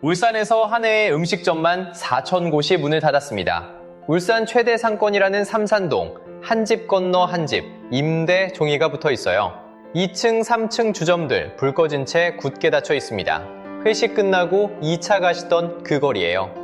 울산에서 한 해에 음식점만 4,000곳이 문을 닫았습니다. 울산 최대 상권이라는 삼산동, 한 집 건너 한 집, 임대 종이가 붙어 있어요. 2층, 3층 주점들 불 꺼진 채 굳게 닫혀 있습니다. 회식 끝나고 2차 가시던 그 거리예요.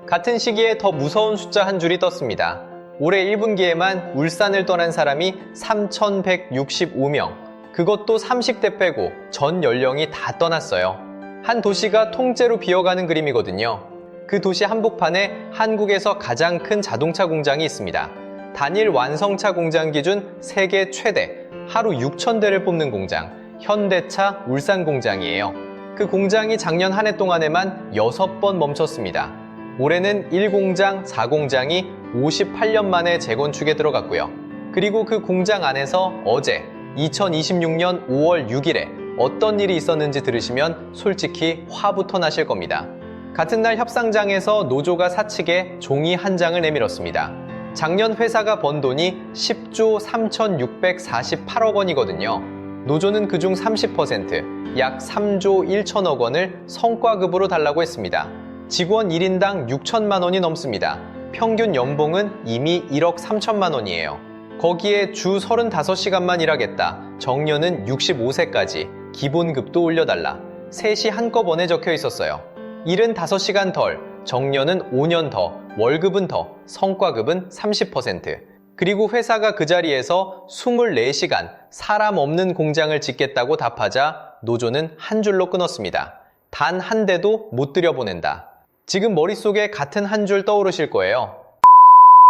같은 시기에 더 무서운 숫자 한 줄이 떴습니다. 올해 1분기에만 울산을 떠난 사람이 3,165명. 그것도 30대 빼고 전 연령이 다 떠났어요. 한 도시가 통째로 비어가는 그림이거든요. 그 도시 한복판에 한국에서 가장 큰 자동차 공장이 있습니다. 단일 완성차 공장 기준 세계 최대, 하루 6,000대를 뽑는 공장, 현대차 울산 공장이에요. 그 공장이 작년 한 해 동안에만 6번 멈췄습니다. 올해는 1공장, 4공장이 58년 만에 재건축에 들어갔고요. 그리고 그 공장 안에서 어제 2026년 5월 6일에 어떤 일이 있었는지 들으시면 솔직히 화부터 나실 겁니다. 같은 날 협상장에서 노조가 사측에 종이 한 장을 내밀었습니다. 작년 회사가 번 돈이 10조 3,648억 원이거든요. 노조는 그중 30%, 약 3조 1천억 원을 성과급으로 달라고 했습니다. 직원 1인당 6천만 원이 넘습니다. 평균 연봉은 이미 1억 3천만 원이에요. 거기에 주 35시간만 일하겠다. 정년은 65세까지. 기본급도 올려달라. 셋이 한꺼번에 적혀 있었어요. 일은 5시간 덜, 정년은 5년 더, 월급은 더, 성과급은 30%. 그리고 회사가 그 자리에서 24시간 사람 없는 공장을 짓겠다고 답하자 노조는 한 줄로 끊었습니다. 단 한 대도 못 들여보낸다. 지금 머릿속에 같은 한 줄 떠오르실 거예요.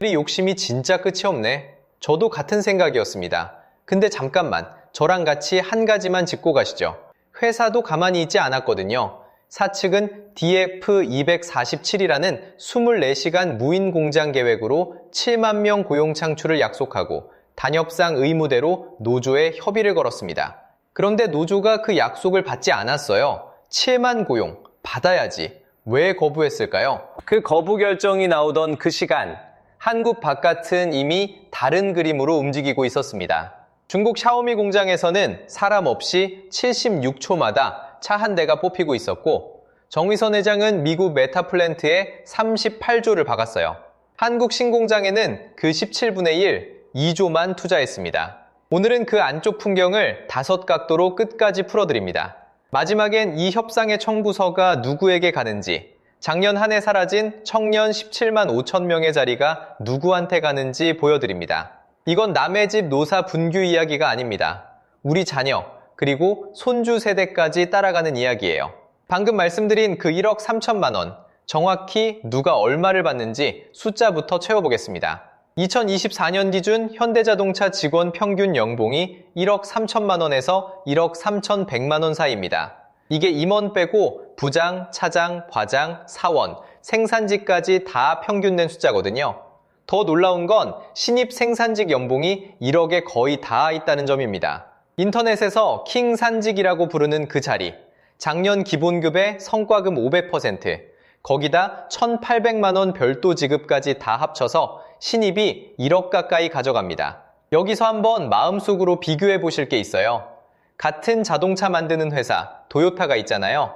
미친놈들이 욕심이 진짜 끝이 없네. 저도 같은 생각이었습니다. 근데 잠깐만, 저랑 같이 한 가지만 짚고 가시죠. 회사도 가만히 있지 않았거든요. 사측은 DF247이라는 24시간 무인 공장 계획으로 7만 명 고용 창출을 약속하고 단협상 의무대로 노조에 협의를 걸었습니다. 그런데 노조가 그 약속을 받지 않았어요. 7만 고용, 받아야지. 왜 거부했을까요? 그 거부 결정이 나오던 그 시간, 한국 바깥은 이미 다른 그림으로 움직이고 있었습니다. 중국 샤오미 공장에서는 사람 없이 76초마다 차 한 대가 뽑히고 있었고, 정의선 회장은 미국 메타 플랜트에 38조를 박았어요. 한국 신공장에는 그 17분의 1, 2조만 투자했습니다. 오늘은 그 안쪽 풍경을 5각도로 끝까지 풀어드립니다. 마지막엔 이 협상의 청구서가 누구에게 가는지, 작년 한 해 사라진 청년 17만 5천 명의 자리가 누구한테 가는지 보여드립니다. 이건 남의 집 노사 분규 이야기가 아닙니다. 우리 자녀, 그리고 손주 세대까지 따라가는 이야기예요. 방금 말씀드린 그 1억 3천만 원, 정확히 누가 얼마를 받는지 숫자부터 채워보겠습니다. 2024년 기준 현대자동차 직원 평균 연봉이 1억 3천만 원에서 1억 3,100만 원 사이입니다. 이게 임원 빼고 부장, 차장, 과장, 사원, 생산직까지 다 평균 낸 숫자거든요. 더 놀라운 건 신입 생산직 연봉이 1억에 거의 다 있다는 점입니다. 인터넷에서 킹 산직이라고 부르는 그 자리, 작년 기본급의 성과금 500%, 거기다 1,800만 원 별도 지급까지 다 합쳐서 신입이 1억 가까이 가져갑니다. 여기서 한번 마음속으로 비교해 보실 게 있어요. 같은 자동차 만드는 회사, 도요타가 있잖아요.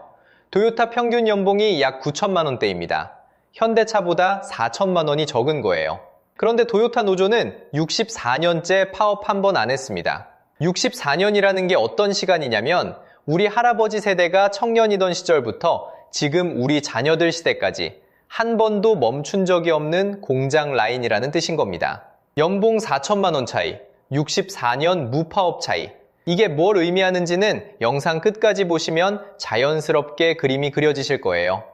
도요타 평균 연봉이 약 9천만 원대입니다. 현대차보다 4천만 원이 적은 거예요. 그런데 도요타 노조는 64년째 파업 한 번 안 했습니다. 64년이라는 게 어떤 시간이냐면 우리 할아버지 세대가 청년이던 시절부터 지금 우리 자녀들 시대까지 한 번도 멈춘 적이 없는 공장 라인이라는 뜻인 겁니다. 연봉 4천만 원 차이, 64년 무파업 차이. 이게 뭘 의미하는지는 영상 끝까지 보시면 자연스럽게 그림이 그려지실 거예요.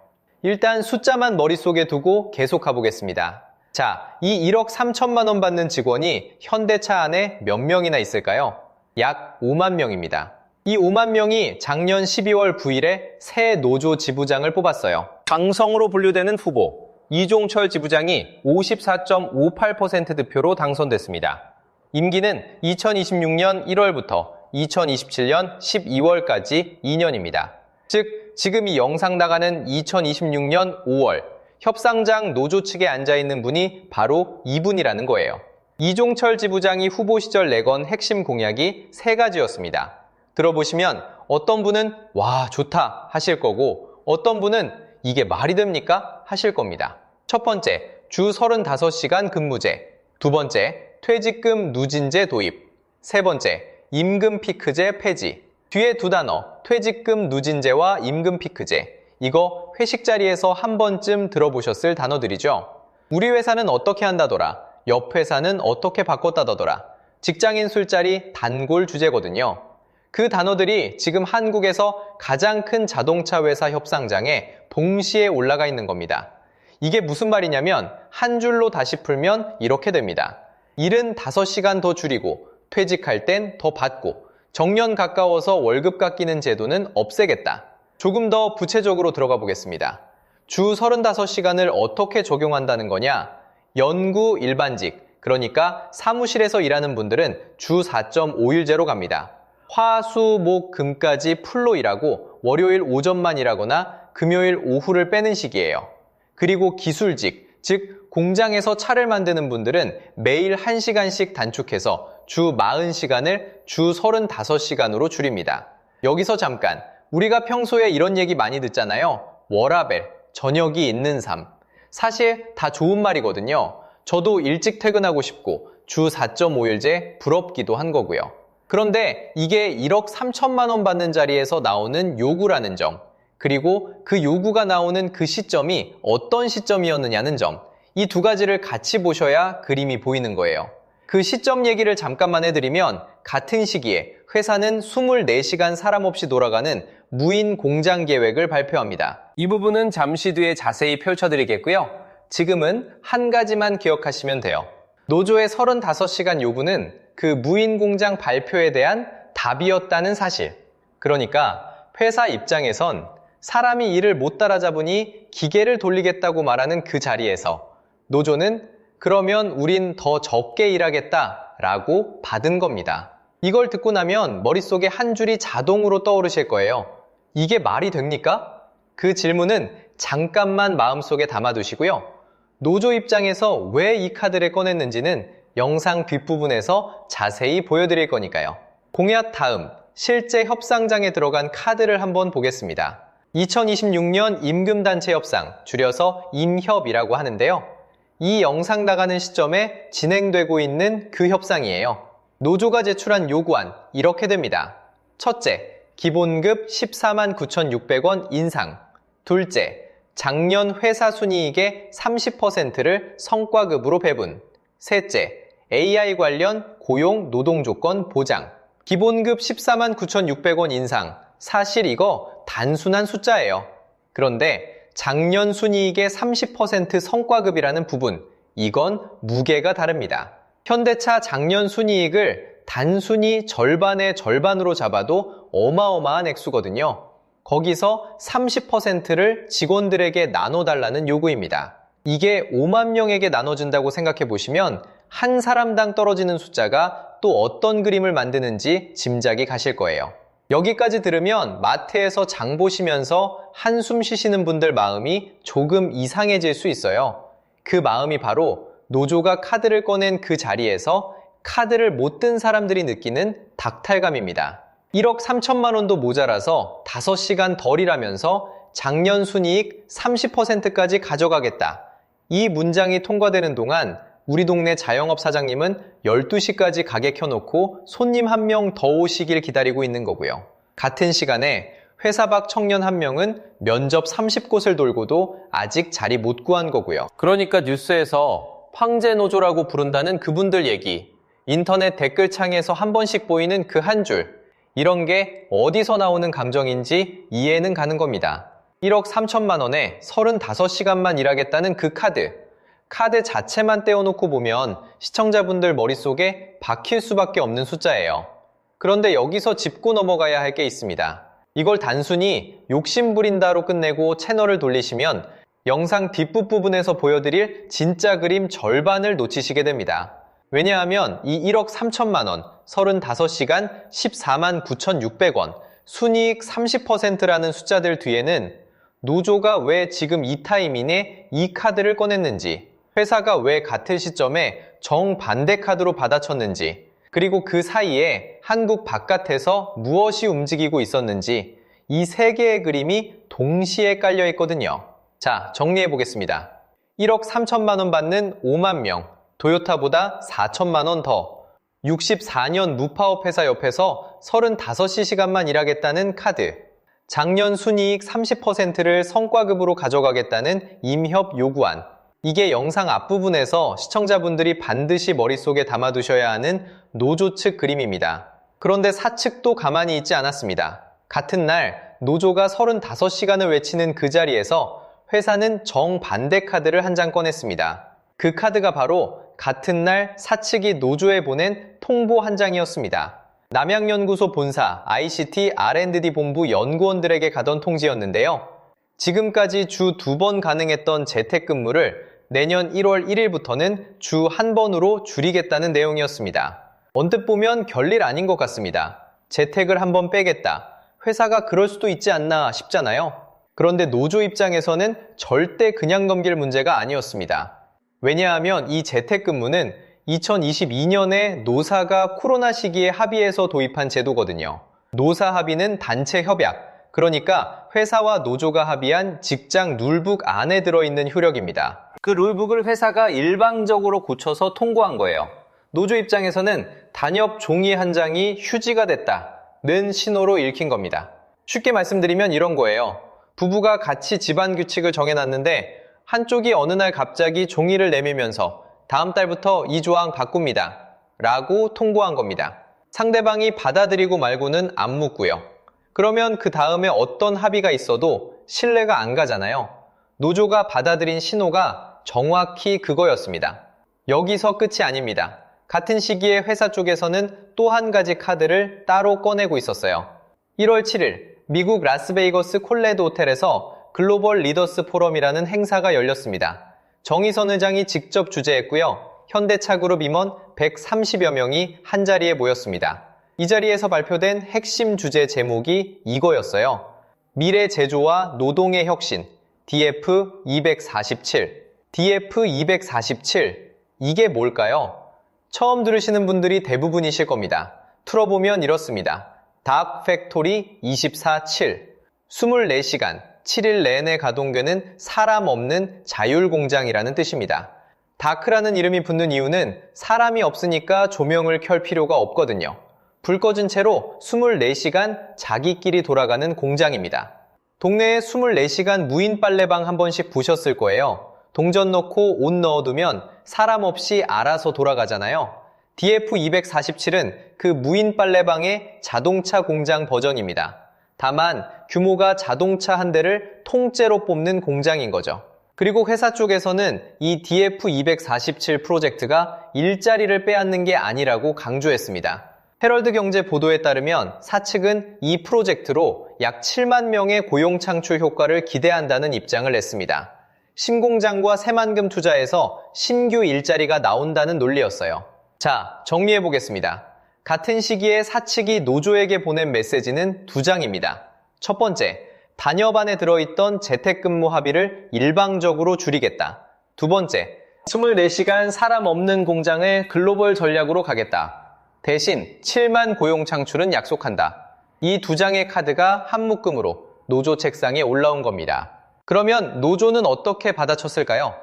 일단 숫자만 머릿속에 두고 계속 가보겠습니다. 자, 이 1억 3천만 원 받는 직원이 현대차 안에 몇 명이나 있을까요? 약 5만 명입니다. 이 5만 명이 작년 12월 9일에 새 노조 지부장을 뽑았어요. 강성으로 분류되는 후보, 이종철 지부장이 54.58% 득표로 당선됐습니다. 임기는 2026년 1월부터 2027년 12월까지 2년입니다. 즉, 지금 이 영상 나가는 2026년 5월, 협상장 노조 측에 앉아있는 분이 바로 이분이라는 거예요. 이종철 지부장이 후보 시절 내건 핵심 공약이 3가지였습니다. 들어보시면 어떤 분은 와 좋다 하실 거고 어떤 분은 이게 말이 됩니까? 하실 겁니다. 첫 번째, 주 35시간 근무제. 두 번째, 퇴직금 누진제 도입. 세 번째, 임금 피크제 폐지. 뒤에 두 단어, 퇴직금 누진제와 임금 피크제. 이거 회식 자리에서 한 번쯤 들어보셨을 단어들이죠. 우리 회사는 어떻게 한다더라. 옆 회사는 어떻게 바꿨다더라. 직장인 술자리 단골 주제거든요. 그 단어들이 지금 한국에서 가장 큰 자동차 회사 협상장에 동시에 올라가 있는 겁니다. 이게 무슨 말이냐면 한 줄로 다시 풀면 이렇게 됩니다. 일은 5시간 더 줄이고 퇴직할 땐 더 받고 정년 가까워서 월급 깎이는 제도는 없애겠다. 조금 더 구체적으로 들어가 보겠습니다. 주 35시간을 어떻게 적용한다는 거냐? 연구 일반직, 그러니까 사무실에서 일하는 분들은 주 4.5일제로 갑니다. 화, 수, 목, 금까지 풀로 일하고 월요일 오전만 일하거나 금요일 오후를 빼는 식이에요. 그리고 기술직, 즉 공장에서 차를 만드는 분들은 매일 1시간씩 단축해서 주 40시간을 주 35시간으로 줄입니다. 여기서 잠깐, 우리가 평소에 이런 얘기 많이 듣잖아요. 워라밸, 저녁이 있는 삶. 사실 다 좋은 말이거든요. 저도 일찍 퇴근하고 싶고 주 4.5일제 부럽기도 한 거고요. 그런데 이게 1억 3천만 원 받는 자리에서 나오는 요구라는 점, 그리고 그 요구가 나오는 그 시점이 어떤 시점이었느냐는 점, 이 두 가지를 같이 보셔야 그림이 보이는 거예요. 그 시점 얘기를 잠깐만 해드리면 같은 시기에 회사는 24시간 사람 없이 돌아가는 무인 공장 계획을 발표합니다. 이 부분은 잠시 뒤에 자세히 펼쳐드리겠고요. 지금은 한 가지만 기억하시면 돼요. 노조의 35시간 요구는 그 무인 공장 발표에 대한 답이었다는 사실. 그러니까 회사 입장에선 사람이 일을 못 따라잡으니 기계를 돌리겠다고 말하는 그 자리에서 노조는 그러면 우린 더 적게 일하겠다 라고 받은 겁니다. 이걸 듣고 나면 머릿속에 한 줄이 자동으로 떠오르실 거예요. 이게 말이 됩니까? 그 질문은 잠깐만 마음속에 담아두시고요. 노조 입장에서 왜 이 카드를 꺼냈는지는 영상 뒷부분에서 자세히 보여드릴 거니까요. 공약 다음, 실제 협상장에 들어간 카드를 한번 보겠습니다. 2026년 임금단체 협상, 줄여서 임협이라고 하는데요. 이 영상 나가는 시점에 진행되고 있는 그 협상이에요. 노조가 제출한 요구안, 이렇게 됩니다. 첫째, 기본급 14만 9,600원 인상. 둘째, 작년 회사 순이익의 30%를 성과급으로 배분. 셋째, AI 관련 고용 노동 조건 보장. 기본급 14만 9,600원 인상. 사실 이거 단순한 숫자예요. 그런데 작년 순이익의 30% 성과급이라는 부분, 이건 무게가 다릅니다. 현대차 작년 순이익을 단순히 절반의 절반으로 잡아도 어마어마한 액수거든요. 거기서 30%를 직원들에게 나눠달라는 요구입니다. 이게 5만 명에게 나눠준다고 생각해 보시면 한 사람당 떨어지는 숫자가 또 어떤 그림을 만드는지 짐작이 가실 거예요. 여기까지 들으면 마트에서 장 보시면서 한숨 쉬시는 분들 마음이 조금 이상해질 수 있어요. 그 마음이 바로 노조가 카드를 꺼낸 그 자리에서 카드를 못 든 사람들이 느끼는 닥탈감입니다. 1억 3천만 원도 모자라서 5시간 덜 일하면서 작년 순이익 30%까지 가져가겠다. 이 문장이 통과되는 동안 우리 동네 자영업 사장님은 12시까지 가게 켜놓고 손님 한 명 더 오시길 기다리고 있는 거고요. 같은 시간에 회사 밖 청년 한 명은 면접 30곳을 돌고도 아직 자리 못 구한 거고요. 그러니까 뉴스에서 황제노조라고 부른다는 그분들 얘기, 인터넷 댓글창에서 한 번씩 보이는 그 한 줄, 이런 게 어디서 나오는 감정인지 이해는 가는 겁니다. 1억 3천만 원에 35시간만 일하겠다는 그 카드 자체만 떼어놓고 보면 시청자분들 머릿속에 박힐 수밖에 없는 숫자예요. 그런데 여기서 짚고 넘어가야 할 게 있습니다. 이걸 단순히 욕심 부린다로 끝내고 채널을 돌리시면 영상 뒷부분에서 보여드릴 진짜 그림 절반을 놓치시게 됩니다. 왜냐하면 이 1억 3천만 원, 35시간 14만 9,600원, 순이익 30%라는 숫자들 뒤에는 노조가 왜 지금 이 타이밍에 이 카드를 꺼냈는지, 회사가 왜 같은 시점에 정반대 카드로 받아쳤는지, 그리고 그 사이에 한국 바깥에서 무엇이 움직이고 있었는지 이 세 개의 그림이 동시에 깔려 있거든요. 자, 정리해 보겠습니다. 1억 3천만 원 받는 5만 명, 토요타보다 4천만 원 더, 64년 무파업 회사 옆에서 35시간만 일하겠다는 카드, 작년 순이익 30%를 성과급으로 가져가겠다는 임협 요구안. 이게 영상 앞부분에서 시청자분들이 반드시 머릿속에 담아두셔야 하는 노조 측 그림입니다. 그런데 사측도 가만히 있지 않았습니다. 같은 날 노조가 35시간을 외치는 그 자리에서 회사는 정반대 카드를 한 장 꺼냈습니다. 그 카드가 바로 같은 날 사측이 노조에 보낸 통보 한 장이었습니다. 남양연구소 본사 ICT R&D 본부 연구원들에게 가던 통지였는데요. 지금까지 주 2번 가능했던 재택근무를 내년 1월 1일부터는 주 1번으로 줄이겠다는 내용이었습니다. 언뜻 보면 별일 아닌 것 같습니다. 재택을 한번 빼겠다. 회사가 그럴 수도 있지 않나 싶잖아요. 그런데 노조 입장에서는 절대 그냥 넘길 문제가 아니었습니다. 왜냐하면 이 재택근무는 2022년에 노사가 코로나 시기에 합의해서 도입한 제도거든요. 노사 합의는 단체 협약, 그러니까 회사와 노조가 합의한 직장 룰북 안에 들어있는 효력입니다. 그 룰북을 회사가 일방적으로 고쳐서 통고한 거예요. 노조 입장에서는 단협 종이 한 장이 휴지가 됐다는 신호로 읽힌 겁니다. 쉽게 말씀드리면 이런 거예요. 부부가 같이 집안 규칙을 정해놨는데 한쪽이 어느 날 갑자기 종이를 내밀면서 다음 달부터 이 조항 바꿉니다 라고 통보한 겁니다. 상대방이 받아들이고 말고는 안 묻고요. 그러면 그 다음에 어떤 합의가 있어도 신뢰가 안 가잖아요. 노조가 받아들인 신호가 정확히 그거였습니다. 여기서 끝이 아닙니다. 같은 시기에 회사 쪽에서는 또 한 가지 카드를 따로 꺼내고 있었어요. 1월 7일 미국 라스베이거스 콜레드 호텔에서 글로벌 리더스 포럼이라는 행사가 열렸습니다. 정의선 의장이 직접 주재했고요. 현대차그룹 임원 130여 명이 한자리에 모였습니다. 이 자리에서 발표된 핵심 주제 제목이 이거였어요. 미래 제조와 노동의 혁신, DF247. DF247, 이게 뭘까요? 처음 들으시는 분들이 대부분이실 겁니다. 풀어보면 이렇습니다. 닥 팩토리 24/7. 24시간, 7일 내내 가동되는 사람 없는 자율공장이라는 뜻입니다. 다크라는 이름이 붙는 이유는 사람이 없으니까 조명을 켤 필요가 없거든요. 불 꺼진 채로 24시간 자기끼리 돌아가는 공장입니다. 동네에 24시간 무인 빨래방 한 번씩 보셨을 거예요. 동전 넣고 옷 넣어두면 사람 없이 알아서 돌아가잖아요. DF247은 그 무인 빨래방의 자동차 공장 버전입니다. 다만 규모가 자동차 한 대를 통째로 뽑는 공장인 거죠. 그리고 회사 쪽에서는 이 DF247 프로젝트가 일자리를 빼앗는 게 아니라고 강조했습니다. 헤럴드 경제 보도에 따르면 사측은 이 프로젝트로 약 7만 명의 고용 창출 효과를 기대한다는 입장을 냈습니다. 신공장과 새만금 투자해서 신규 일자리가 나온다는 논리였어요. 자, 정리해 보겠습니다. 같은 시기에 사측이 노조에게 보낸 메시지는 두 장입니다. 첫 번째, 단협안에 들어있던 재택근무 합의를 일방적으로 줄이겠다. 두 번째, 24시간 사람 없는 공장을 글로벌 전략으로 가겠다. 대신 7만 고용 창출은 약속한다. 이 두 장의 카드가 한 묶음으로 노조 책상에 올라온 겁니다. 그러면 노조는 어떻게 받아쳤을까요?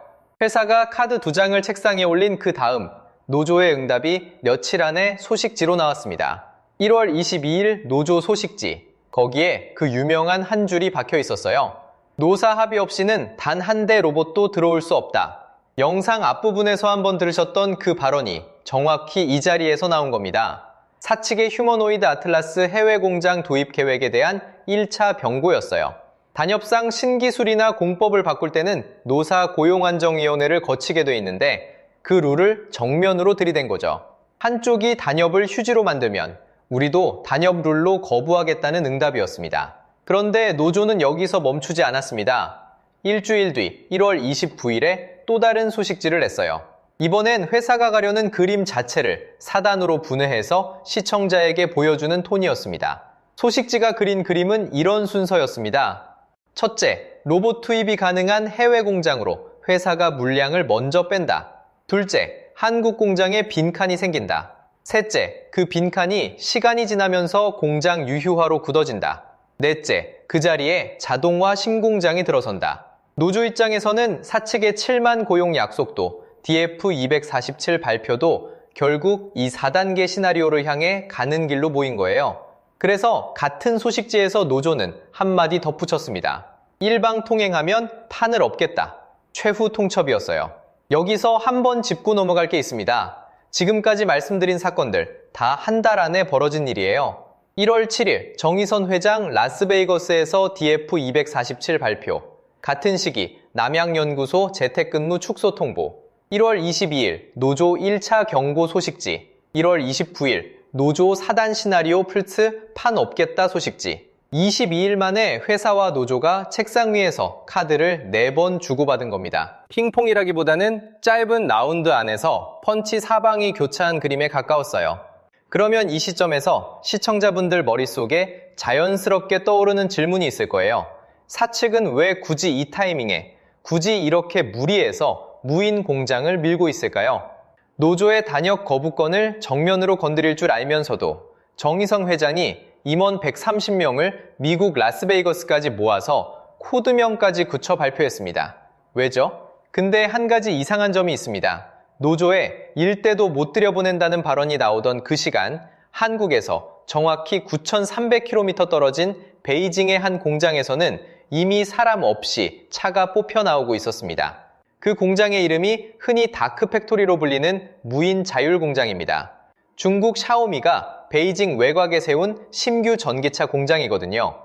회사가 카드 두 장을 책상에 올린 그 다음 노조의 응답이 며칠 안에 소식지로 나왔습니다. 1월 22일 노조 소식지. 거기에 그 유명한 한 줄이 박혀 있었어요. 노사 합의 없이는 단 한 대 로봇도 들어올 수 없다. 영상 앞부분에서 한번 들으셨던 그 발언이 정확히 이 자리에서 나온 겁니다. 사측의 휴머노이드 아틀라스 해외 공장 도입 계획에 대한 1차 병고였어요. 단협상 신기술이나 공법을 바꿀 때는 노사 고용안정위원회를 거치게 돼 있는데 그 룰을 정면으로 들이댄 거죠. 한쪽이 단협을 휴지로 만들면 우리도 단협 룰로 거부하겠다는 응답이었습니다. 그런데 노조는 여기서 멈추지 않았습니다. 일주일 뒤 1월 29일에 또 다른 소식지를 냈어요. 이번엔 회사가 가려는 그림 자체를 사단으로 분해해서 시청자에게 보여주는 톤이었습니다. 소식지가 그린 그림은 이런 순서였습니다. 첫째, 로봇 투입이 가능한 해외 공장으로 회사가 물량을 먼저 뺀다. 둘째, 한국 공장에 빈칸이 생긴다. 셋째, 그 빈칸이 시간이 지나면서 공장 유휴화로 굳어진다. 넷째, 그 자리에 자동화 신공장이 들어선다. 노조 입장에서는 사측의 7만 고용 약속도 DF247 발표도 결국 이 4단계 시나리오를 향해 가는 길로 보인 거예요. 그래서 같은 소식지에서 노조는 한마디 덧붙였습니다. 일방통행하면 판을 엎겠다. 최후 통첩이었어요. 여기서 한번 짚고 넘어갈 게 있습니다. 지금까지 말씀드린 사건들 다 한 달 안에 벌어진 일이에요. 1월 7일 정의선 회장 라스베이거스에서 DF247 발표. 같은 시기 남양연구소 재택근무 축소 통보. 1월 22일 노조 1차 경고 소식지. 1월 29일 노조 4단 시나리오 플츠 판 없겠다 소식지. 22일 만에 회사와 노조가 책상 위에서 카드를 4번 주고받은 겁니다. 핑퐁이라기보다는 짧은 라운드 안에서 펀치 사방이 교차한 그림에 가까웠어요. 그러면 이 시점에서 시청자분들 머릿속에 자연스럽게 떠오르는 질문이 있을 거예요. 사측은 왜 굳이 이 타이밍에, 굳이 이렇게 무리해서 무인 공장을 밀고 있을까요? 노조의 단역 거부권을 정면으로 건드릴 줄 알면서도 정의성 회장이 임원 130명을 미국 라스베이거스까지 모아서 코드명까지 굳혀 발표했습니다. 왜죠? 근데 한 가지 이상한 점이 있습니다. 노조에 일대도 못 들여보낸다는 발언이 나오던 그 시간, 한국에서 정확히 9,300km 떨어진 베이징의 한 공장에서는 이미 사람 없이 차가 뽑혀 나오고 있었습니다. 그 공장의 이름이 흔히 다크팩토리로 불리는 무인 자율공장입니다. 중국 샤오미가 베이징 외곽에 세운 신규 전기차 공장이거든요.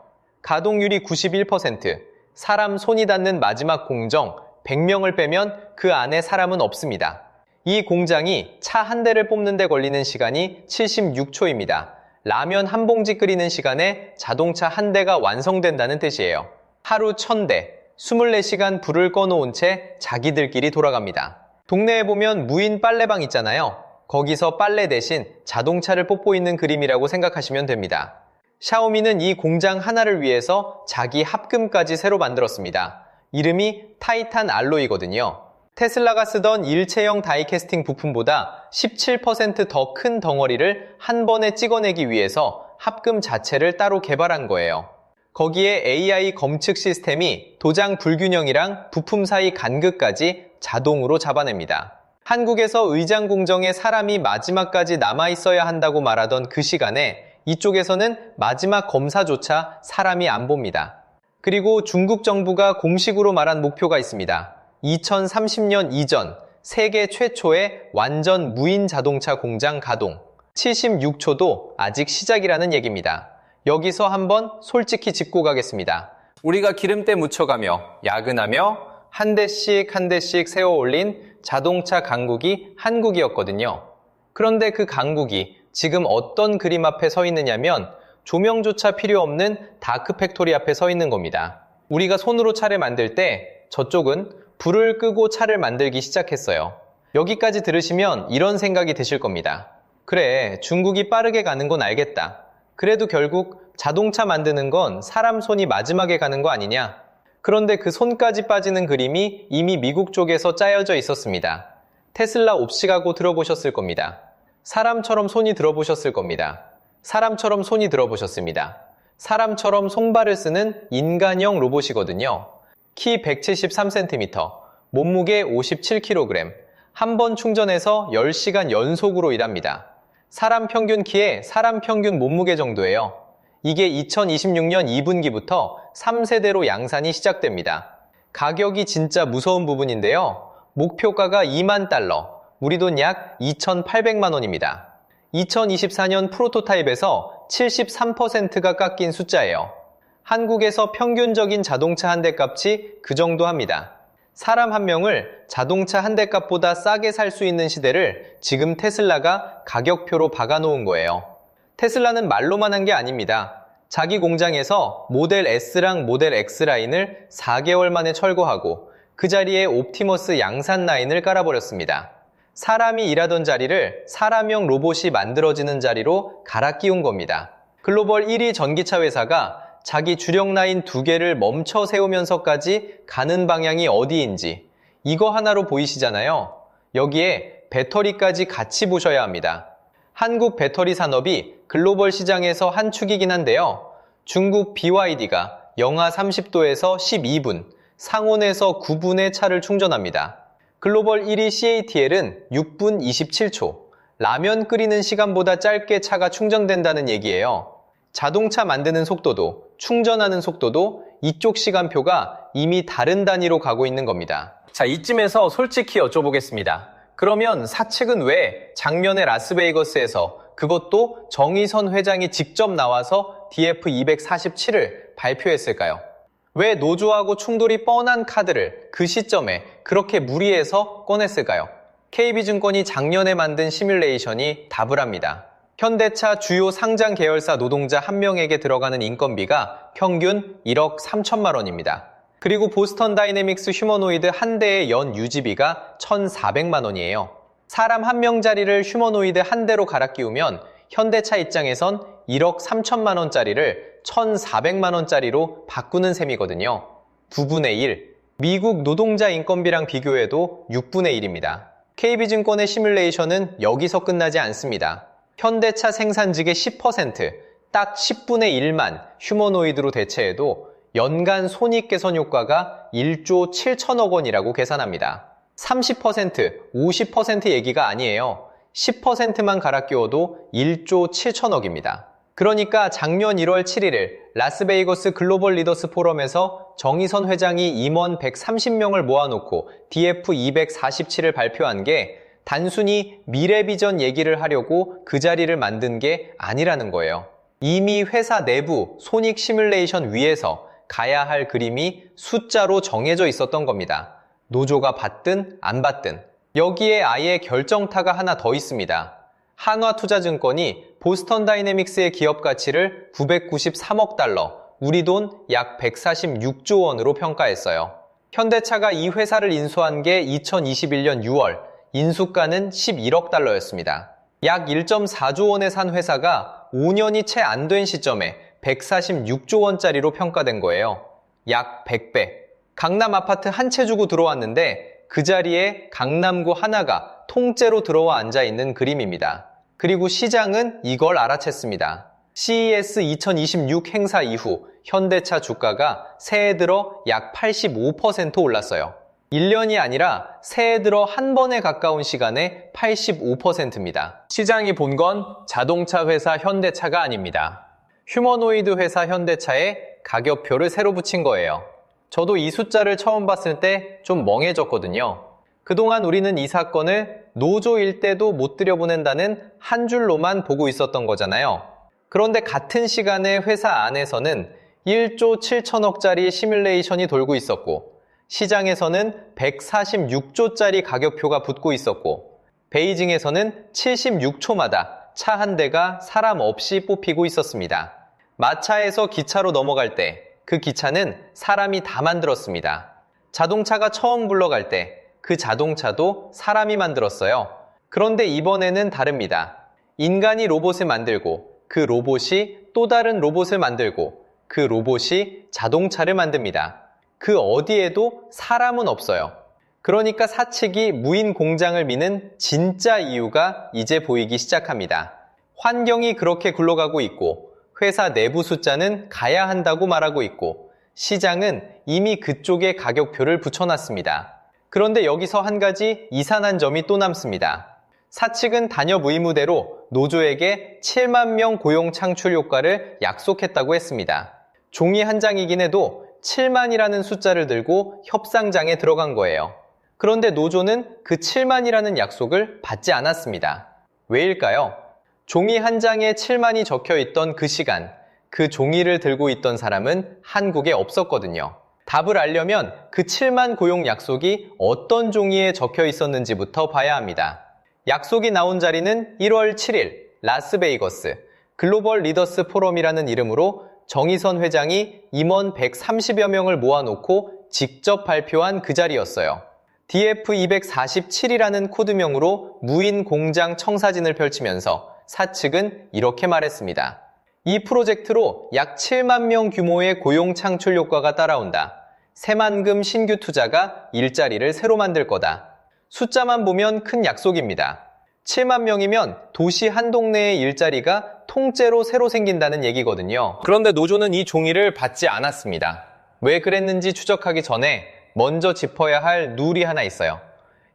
가동률이 91%, 사람 손이 닿는 마지막 공정 100명을 빼면 그 안에 사람은 없습니다. 이 공장이 차 한 대를 뽑는 데 걸리는 시간이 76초입니다. 라면 한 봉지 끓이는 시간에 자동차 한 대가 완성된다는 뜻이에요. 하루 1000대, 24시간 불을 꺼놓은 채 자기들끼리 돌아갑니다. 동네에 보면 무인 빨래방 있잖아요. 거기서 빨래 대신 자동차를 뽑고 있는 그림이라고 생각하시면 됩니다. 샤오미는 이 공장 하나를 위해서 자기 합금까지 새로 만들었습니다. 이름이 타이탄 알로이거든요. 테슬라가 쓰던 일체형 다이캐스팅 부품보다 17% 더 큰 덩어리를 한 번에 찍어내기 위해서 합금 자체를 따로 개발한 거예요. 거기에 AI 검측 시스템이 도장 불균형이랑 부품 사이 간극까지 자동으로 잡아냅니다. 한국에서 의장 공정에 사람이 마지막까지 남아있어야 한다고 말하던 그 시간에 이쪽에서는 마지막 검사조차 사람이 안 봅니다. 그리고 중국 정부가 공식으로 말한 목표가 있습니다. 2030년 이전 세계 최초의 완전 무인 자동차 공장 가동. 76초도 아직 시작이라는 얘기입니다. 여기서 한번 솔직히 짚고 가겠습니다. 우리가 기름때 묻혀가며 야근하며 한 대씩 한 대씩 세워 올린 자동차 강국이 한국이었거든요. 그런데 그 강국이 지금 어떤 그림 앞에 서 있느냐면 조명조차 필요 없는 다크팩토리 앞에 서 있는 겁니다. 우리가 손으로 차를 만들 때 저쪽은 불을 끄고 차를 만들기 시작했어요. 여기까지 들으시면 이런 생각이 드실 겁니다. 그래, 중국이 빠르게 가는 건 알겠다. 그래도 결국 자동차 만드는 건 사람 손이 마지막에 가는 거 아니냐? 그런데 그 손까지 빠지는 그림이 이미 미국 쪽에서 짜여져 있었습니다. 테슬라 옵시가고 들어보셨을 겁니다. 사람처럼 손이 들어보셨을 겁니다. 사람처럼 손이 들어보셨습니다. 사람처럼 손발을 쓰는 인간형 로봇이거든요. 키 173cm, 몸무게 57kg, 한 번 충전해서 10시간 연속으로 일합니다. 사람 평균 키에 사람 평균 몸무게 정도예요. 이게 2026년 2분기부터 3세대로 양산이 시작됩니다. 가격이 진짜 무서운 부분인데요. 목표가가 2만 달러, 우리 돈 약 2,800만 원입니다. 2024년 프로토타입에서 73%가 깎인 숫자예요. 한국에서 평균적인 자동차 한 대 값이 그 정도 합니다. 사람 한 명을 자동차 한 대 값보다 싸게 살 수 있는 시대를 지금 테슬라가 가격표로 박아놓은 거예요. 테슬라는 말로만 한 게 아닙니다. 자기 공장에서 모델 S랑 모델 X 라인을 4개월 만에 철거하고 그 자리에 옵티머스 양산 라인을 깔아버렸습니다. 사람이 일하던 자리를 사람형 로봇이 만들어지는 자리로 갈아 끼운 겁니다. 글로벌 1위 전기차 회사가 자기 주력 라인 2개를 멈춰 세우면서까지 가는 방향이 어디인지 이거 하나로 보이시잖아요. 여기에 배터리까지 같이 보셔야 합니다. 한국 배터리 산업이 글로벌 시장에서 한 축이긴 한데요. 중국 BYD가 영하 30도에서 12분, 상온에서 9분의 차를 충전합니다. 글로벌 1위 CATL은 6분 27초. 라면 끓이는 시간보다 짧게 차가 충전된다는 얘기예요. 자동차 만드는 속도도, 충전하는 속도도 이쪽 시간표가 이미 다른 단위로 가고 있는 겁니다. 자, 이쯤에서 솔직히 여쭤보겠습니다. 그러면 사측은 왜 작년에 라스베이거스에서 그것도 정의선 회장이 직접 나와서 DF247을 발표했을까요? 왜 노조하고 충돌이 뻔한 카드를 그 시점에 그렇게 무리해서 꺼냈을까요? KB증권이 작년에 만든 시뮬레이션이 답을 합니다. 현대차 주요 상장 계열사 노동자 1명에게 들어가는 인건비가 평균 1억 3천만 원입니다. 그리고 보스턴 다이내믹스 휴머노이드 한 대의 연 유지비가 1,400만 원이에요. 사람 1명 자리를 휴머노이드 한 대로 갈아 끼우면 현대차 입장에선 1억 3천만 원짜리를 1,400만 원짜리로 바꾸는 셈이거든요. 9분의 1. 미국 노동자 인건비랑 비교해도 6분의 1입니다. KB증권의 시뮬레이션은 여기서 끝나지 않습니다. 현대차 생산직의 10%, 딱 10분의 1만 휴머노이드로 대체해도 연간 손익 개선 효과가 1조 7천억 원이라고 계산합니다. 30%, 50% 얘기가 아니에요. 10%만 갈아 끼워도 1조 7천억입니다. 그러니까 작년 1월 7일 라스베이거스 글로벌 리더스 포럼에서 정의선 회장이 임원 130명을 모아놓고 DF247을 발표한 게 단순히 미래 비전 얘기를 하려고 그 자리를 만든 게 아니라는 거예요. 이미 회사 내부 손익 시뮬레이션 위에서 가야 할 그림이 숫자로 정해져 있었던 겁니다. 노조가 받든 안 받든. 여기에 아예 결정타가 하나 더 있습니다. 한화투자증권이 보스턴 다이내믹스의 기업 가치를 993억 달러, 우리 돈 약 146조 원으로 평가했어요. 현대차가 이 회사를 인수한 게 2021년 6월, 인수가는 11억 달러였습니다. 약 1.4조 원에 산 회사가 5년이 채 안 된 시점에 146조 원짜리로 평가된 거예요. 약 100배. 강남 아파트 한 채 주고 들어왔는데 그 자리에 강남구 하나가 통째로 들어와 앉아있는 그림입니다. 그리고 시장은 이걸 알아챘습니다. CES 2026 행사 이후 현대차 주가가 새해 들어 약 85% 올랐어요. 1년이 아니라 새해 들어 한 번에 가까운 시간에 85%입니다. 시장이 본 건 자동차 회사 현대차가 아닙니다. 휴머노이드 회사 현대차에 가격표를 새로 붙인 거예요. 저도 이 숫자를 처음 봤을 때 좀 멍해졌거든요. 그동안 우리는 이 사건을 노조일 때도 못 들여보낸다는 한 줄로만 보고 있었던 거잖아요. 그런데 같은 시간에 회사 안에서는 1조 7천억짜리 시뮬레이션이 돌고 있었고 시장에서는 146조짜리 가격표가 붙고 있었고 베이징에서는 76초마다 차 한 대가 사람 없이 뽑히고 있었습니다. 마차에서 기차로 넘어갈 때 그 기차는 사람이 다 만들었습니다. 자동차가 처음 굴러갈 때 그 자동차도 사람이 만들었어요. 그런데 이번에는 다릅니다. 인간이 로봇을 만들고 그 로봇이 또 다른 로봇을 만들고 그 로봇이 자동차를 만듭니다. 그 어디에도 사람은 없어요. 그러니까 사측이 무인 공장을 미는 진짜 이유가 이제 보이기 시작합니다. 환경이 그렇게 굴러가고 있고 회사 내부 숫자는 가야 한다고 말하고 있고 시장은 이미 그쪽에 가격표를 붙여놨습니다. 그런데 여기서 한 가지 이상한 점이 또 남습니다. 사측은 단협 의무대로 노조에게 7만 명 고용 창출 효과를 약속했다고 했습니다. 종이 한 장이긴 해도 7만이라는 숫자를 들고 협상장에 들어간 거예요. 그런데 노조는 그 7만이라는 약속을 받지 않았습니다. 왜일까요? 종이 한 장에 7만이 적혀있던 그 시간, 그 종이를 들고 있던 사람은 한국에 없었거든요. 답을 알려면 그 7만 고용 약속이 어떤 종이에 적혀 있었는지부터 봐야 합니다. 약속이 나온 자리는 1월 7일 라스베이거스 글로벌 리더스 포럼이라는 이름으로 정의선 회장이 임원 130여 명을 모아놓고 직접 발표한 그 자리였어요. DF247이라는 코드명으로 무인 공장 청사진을 펼치면서 사측은 이렇게 말했습니다. 이 프로젝트로 약 7만 명 규모의 고용 창출 효과가 따라온다. 새만금 신규 투자가 일자리를 새로 만들 거다. 숫자만 보면 큰 약속입니다. 7만 명이면 도시 한 동네의 일자리가 통째로 새로 생긴다는 얘기거든요. 그런데 노조는 이 종이를 받지 않았습니다. 왜 그랬는지 추적하기 전에 먼저 짚어야 할 룰이 하나 있어요.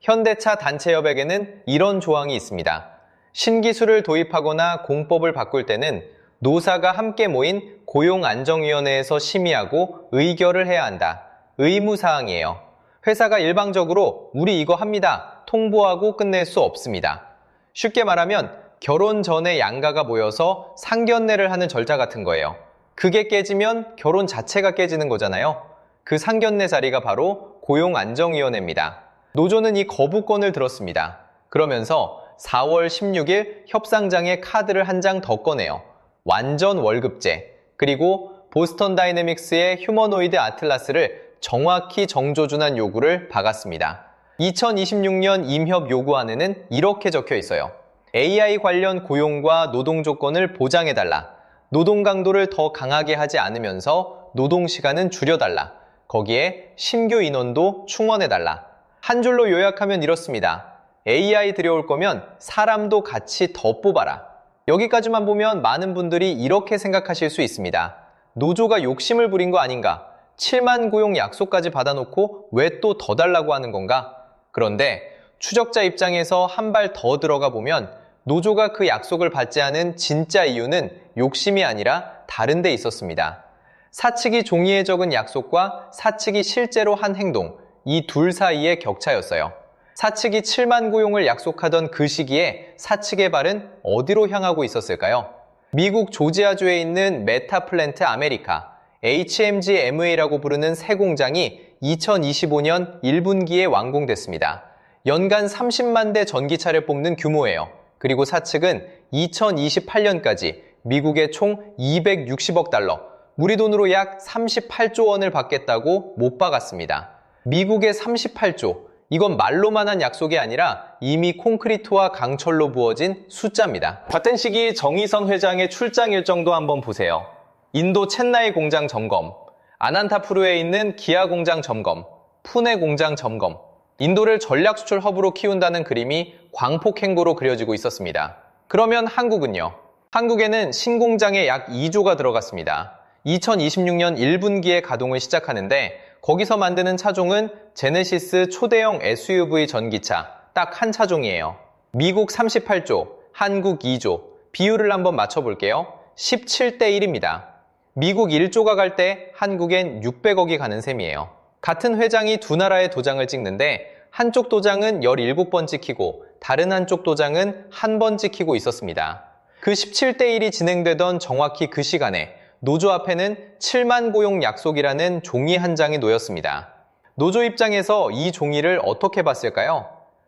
현대차 단체협약에는 이런 조항이 있습니다. 신기술을 도입하거나 공법을 바꿀 때는 노사가 함께 모인 고용안정위원회에서 심의하고 의결을 해야 한다. 의무사항이에요. 회사가 일방적으로 우리 이거 합니다. 통보하고 끝낼 수 없습니다. 쉽게 말하면 결혼 전에 양가가 모여서 상견례를 하는 절차 같은 거예요. 그게 깨지면 결혼 자체가 깨지는 거잖아요. 그 상견례 자리가 바로 고용안정위원회입니다. 노조는 이 거부권을 들었습니다. 그러면서 4월 16일 협상장에 카드를 한 장 더 꺼내요. 완전 월급제, 그리고 보스턴 다이내믹스의 휴머노이드 아틀라스를 정확히 정조준한 요구를 박았습니다. 2026년 임협 요구안에는 이렇게 적혀 있어요. AI 관련 고용과 노동 조건을 보장해달라. 노동 강도를 더 강하게 하지 않으면서 노동 시간은 줄여달라. 거기에 신규 인원도 충원해달라. 한 줄로 요약하면 이렇습니다. AI 들여올 거면 사람도 같이 더 뽑아라. 여기까지만 보면 많은 분들이 이렇게 생각하실 수 있습니다. 노조가 욕심을 부린 거 아닌가? 7만 고용 약속까지 받아놓고 왜 또 더 달라고 하는 건가? 그런데 추적자 입장에서 한 발 더 들어가 보면 노조가 그 약속을 받지 않은 진짜 이유는 욕심이 아니라 다른 데 있었습니다. 사측이 종이에 적은 약속과 사측이 실제로 한 행동, 이 둘 사이의 격차였어요. 사측이 7만 고용을 약속하던 그 시기에 사측의 발은 어디로 향하고 있었을까요? 미국 조지아주에 있는 메타 플랜트 아메리카, HMGMA라고 부르는 새 공장이 2025년 1분기에 완공됐습니다. 연간 30만 대 전기차를 뽑는 규모예요. 그리고 사측은 2028년까지 미국의 총 260억 달러, 우리 돈으로 약 38조 원을 받겠다고 못 박았습니다. 미국의 38조, 이건 말로만 한 약속이 아니라 이미 콘크리트와 강철로 부어진 숫자입니다. 같은 시기 정의선 회장의 출장 일정도 한번 보세요. 인도 첸나이 공장 점검, 아난타푸르에 있는 기아 공장 점검, 푸네 공장 점검, 인도를 전략 수출 허브로 키운다는 그림이 광폭행보로 그려지고 있었습니다. 그러면 한국은요? 한국에는 신공장에 약 2조가 들어갔습니다. 2026년 1분기에 가동을 시작하는데 거기서 만드는 차종은 제네시스 초대형 SUV 전기차 딱 한 차종이에요. 미국 38조, 한국 2조, 비율을 한번 맞춰볼게요. 17대 1입니다. 미국 1조가 갈 때 한국엔 600억이 가는 셈이에요. 같은 회장이 두 나라의 도장을 찍는데 한쪽 도장은 17번 찍히고 다른 한쪽 도장은 한 번 찍히고 있었습니다. 그 17대 1이 진행되던 정확히 그 시간에 노조 앞에는 7만 고용 약속이라는 종이 한 장이 놓였습니다. 노조 입장에서 이 종이를 어떻게 봤을까요?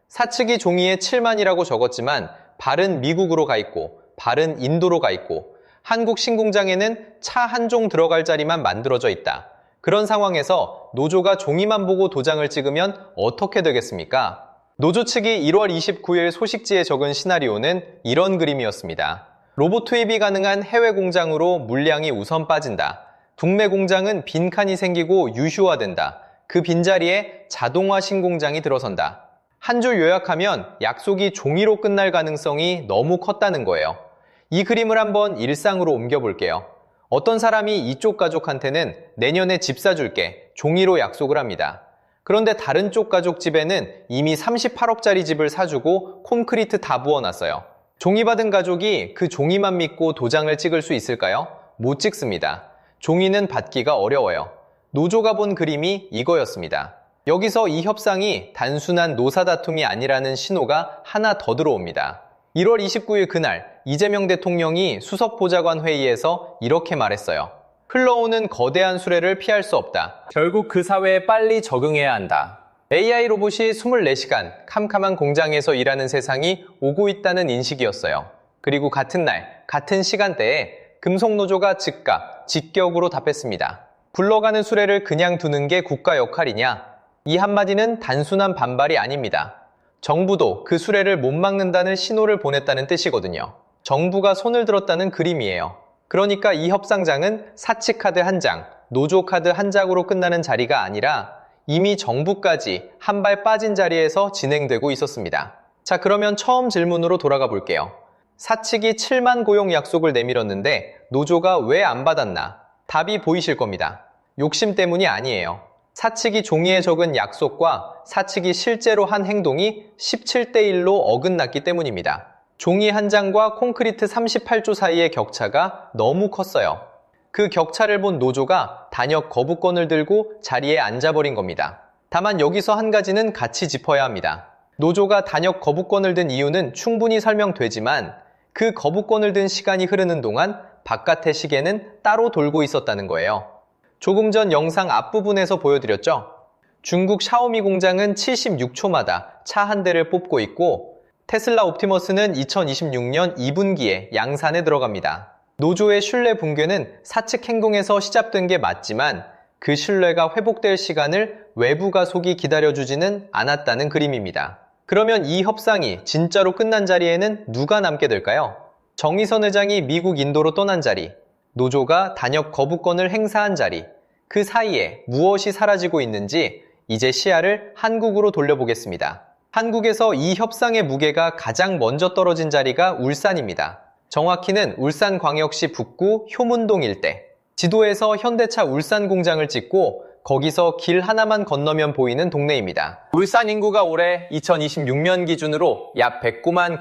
사측이 종이에 7만이라고 적었지만 발은 미국으로 가 있고 발은 인도로 가 있고 한국 신공장에는 차 한 종 들어갈 자리만 만들어져 있다. 그런 상황에서 노조가 종이만 보고 도장을 찍으면 어떻게 되겠습니까? 노조 측이 1월 29일 소식지에 적은 시나리오는 이런 그림이었습니다. 로봇 투입이 가능한 해외 공장으로 물량이 우선 빠진다. 국내 공장은 빈칸이 생기고 유휴화된다. 그 빈자리에 자동화 신공장이 들어선다. 한 줄 요약하면 약속이 종이로 끝날 가능성이 너무 컸다는 거예요. 이 그림을 한번 일상으로 옮겨볼게요. 어떤 사람이 이쪽 가족한테는 내년에 집 사줄게 종이로 약속을 합니다. 그런데 다른 쪽 가족 집에는 이미 38억짜리 집을 사주고 콘크리트 다 부어놨어요. 종이 받은 가족이 그 종이만 믿고 도장을 찍을 수 있을까요? 못 찍습니다. 종이는 받기가 어려워요. 노조가 본 그림이 이거였습니다. 여기서 이 협상이 단순한 노사 다툼이 아니라는 신호가 하나 더 들어옵니다. 1월 29일 그날 이재명 대통령이 수석보좌관 회의에서 이렇게 말했어요. 흘러오는 거대한 수레를 피할 수 없다. 결국 그 사회에 빨리 적응해야 한다. AI 로봇이 24시간 캄캄한 공장에서 일하는 세상이 오고 있다는 인식이었어요. 그리고 같은 날, 같은 시간대에 금속노조가 즉각, 직격으로 답했습니다. 굴러가는 수레를 그냥 두는 게 국가 역할이냐? 이 한마디는 단순한 반발이 아닙니다. 정부도 그 수레를 못 막는다는 신호를 보냈다는 뜻이거든요. 정부가 손을 들었다는 그림이에요. 그러니까 이 협상장은 사측 카드 한 장, 노조 카드 한 장으로 끝나는 자리가 아니라 이미 정부까지 한 발 빠진 자리에서 진행되고 있었습니다. 자, 그러면 처음 질문으로 돌아가 볼게요. 사측이 7만 고용 약속을 내밀었는데 노조가 왜 안 받았나? 답이 보이실 겁니다. 욕심 때문이 아니에요. 사측이 종이에 적은 약속과 사측이 실제로 한 행동이 17대 1로 어긋났기 때문입니다. 종이 한 장과 콘크리트 38조 사이의 격차가 너무 컸어요. 그 격차를 본 노조가 단역 거부권을 들고 자리에 앉아버린 겁니다. 다만 여기서 한 가지는 같이 짚어야 합니다. 노조가 단역 거부권을 든 이유는 충분히 설명되지만 그 거부권을 든 시간이 흐르는 동안 바깥의 시계는 따로 돌고 있었다는 거예요. 조금 전 영상 앞부분에서 보여드렸죠? 중국 샤오미 공장은 76초마다 차 한 대를 뽑고 있고 테슬라 옵티머스는 2026년 2분기에 양산에 들어갑니다. 노조의 신뢰 붕괴는 사측 행동에서 시작된 게 맞지만 그 신뢰가 회복될 시간을 외부 가속이 기다려주지는 않았다는 그림입니다. 그러면 이 협상이 진짜로 끝난 자리에는 누가 남게 될까요? 정의선 회장이 미국 인도로 떠난 자리, 노조가 단역 거부권을 행사한 자리, 그 사이에 무엇이 사라지고 있는지 이제 시야를 한국으로 돌려보겠습니다. 한국에서 이 협상의 무게가 가장 먼저 떨어진 자리가 울산입니다. 정확히는 울산광역시 북구 효문동 일대. 지도에서 현대차 울산 공장을 찍고 거기서 길 하나만 건너면 보이는 동네입니다. 울산 인구가 올해 2026년 기준으로 약 109만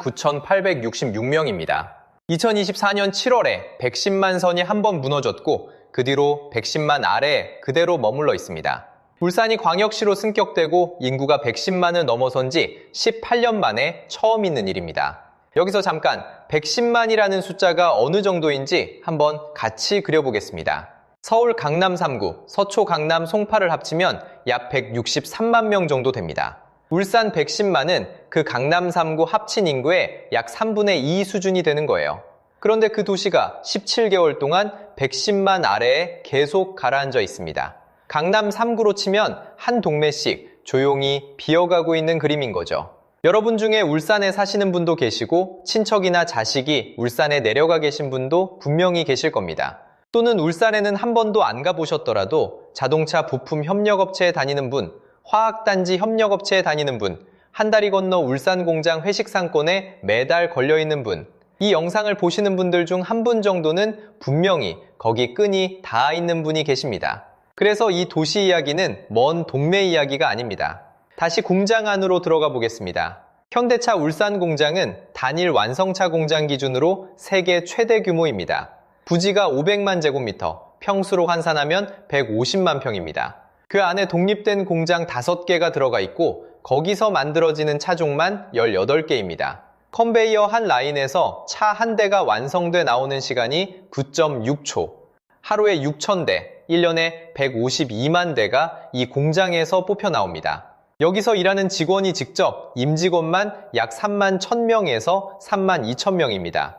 9,866명입니다. 2024년 7월에 110만 선이 한 번 무너졌고 그 뒤로 110만 아래에 그대로 머물러 있습니다. 울산이 광역시로 승격되고 인구가 110만을 넘어선 지 18년 만에 처음 있는 일입니다. 여기서 잠깐 110만이라는 숫자가 어느 정도인지 한번 같이 그려보겠습니다. 서울 강남 3구, 서초 강남 송파를 합치면 약 163만 명 정도 됩니다. 울산 110만은 그 강남 3구 합친 인구의 약 3분의 2 수준이 되는 거예요. 그런데 그 도시가 17개월 동안 110만 아래에 계속 가라앉아 있습니다. 강남 3구로 치면 한 동네씩 조용히 비어가고 있는 그림인 거죠. 여러분 중에 울산에 사시는 분도 계시고 친척이나 자식이 울산에 내려가 계신 분도 분명히 계실 겁니다. 또는 울산에는 한 번도 안 가보셨더라도 자동차 부품 협력업체에 다니는 분, 화학단지 협력업체에 다니는 분, 한 다리 건너 울산 공장 회식 상권에 매달 걸려있는 분, 이 영상을 보시는 분들 중 한 분 정도는 분명히 거기 끈이 닿아 있는 분이 계십니다. 그래서 이 도시 이야기는 먼 동네 이야기가 아닙니다. 다시 공장 안으로 들어가 보겠습니다. 현대차 울산 공장은 단일 완성차 공장 기준으로 세계 최대 규모입니다. 부지가 500만 제곱미터, 평수로 환산하면 150만 평입니다. 그 안에 독립된 공장 5개가 들어가 있고 거기서 만들어지는 차종만 18개입니다. 컨베이어 한 라인에서 차 한 대가 완성돼 나오는 시간이 9.6초. 하루에 6,000대, 1년에 152만 대가 이 공장에서 뽑혀 나옵니다. 여기서 일하는 직원이 직접 임직원만 약 3만 1,000명에서 3만 2,000명입니다.